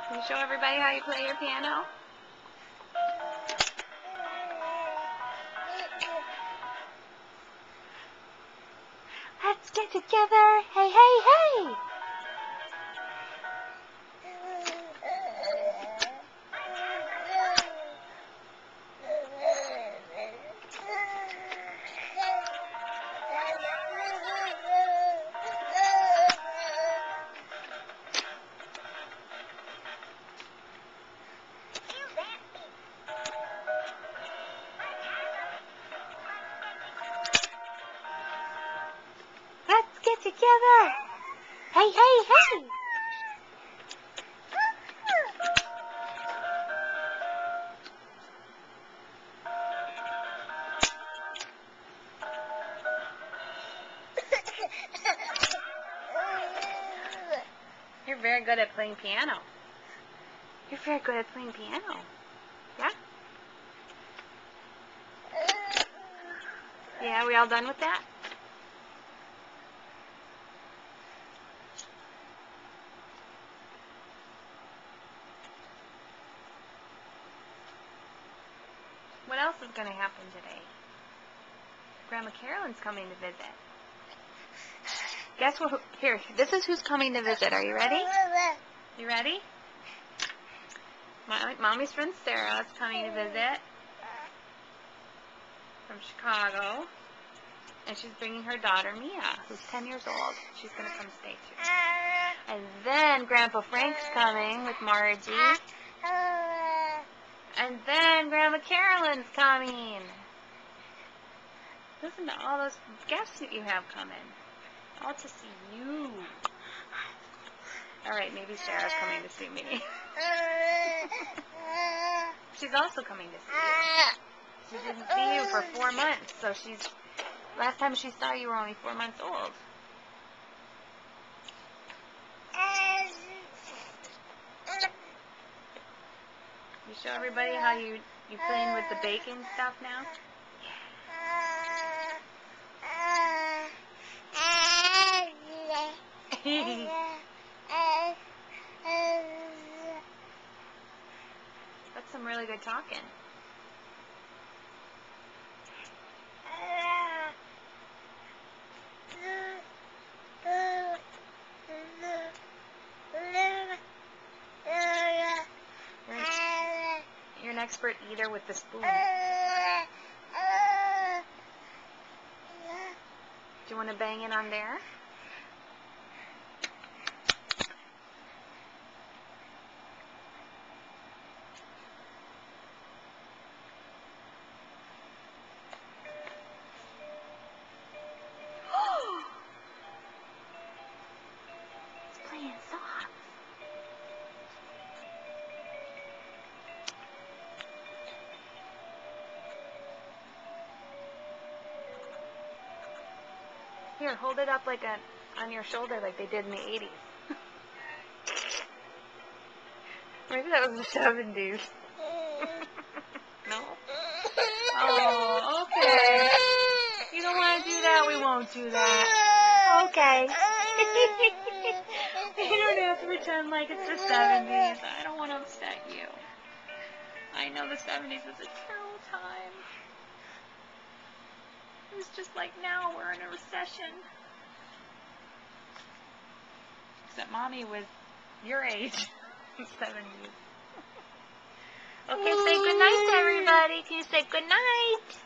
Can you show everybody how you play your piano? Let's get together. Hey, hey, hey. Let's get together. Hey, hey, hey. You're very good at playing piano. You're very good at playing piano. Yeah? Yeah, we all done with that? What else is going to happen today? Grandma Carolyn's coming to visit. Guess what? Here, this is who's coming to visit. Are you ready? You ready? Mommy's friend Sarah is coming to visit from Chicago. And she's bringing her daughter Mia, who's 10 years old. She's going to come stay too. And then Grandpa Frank's coming with Margie. And then Grandma Carolyn's coming. Listen to all those guests that you have coming. All to see you. Alright, maybe Sarah's coming to see me. She's also coming to see you. She didn't see you for 4 months, so last time she saw you were only 4 months old. You show everybody how you playing with the baking stuff now? That's some really good talking. You're an expert eater with the spoon. Do you want to bang it on there? It's playing soft. Here, hold it up like on your shoulder like they did in the 80s. Maybe that was the 70s. No? Oh, okay. You don't want to do that? We won't do that. Okay. You don't have to pretend like it's the 70s. I don't want to upset you. I know the 70s was a terrible time. It was just like now we're in a recession. Except Mommy was your age. 70s. Okay, say goodnight to everybody. Can you say goodnight?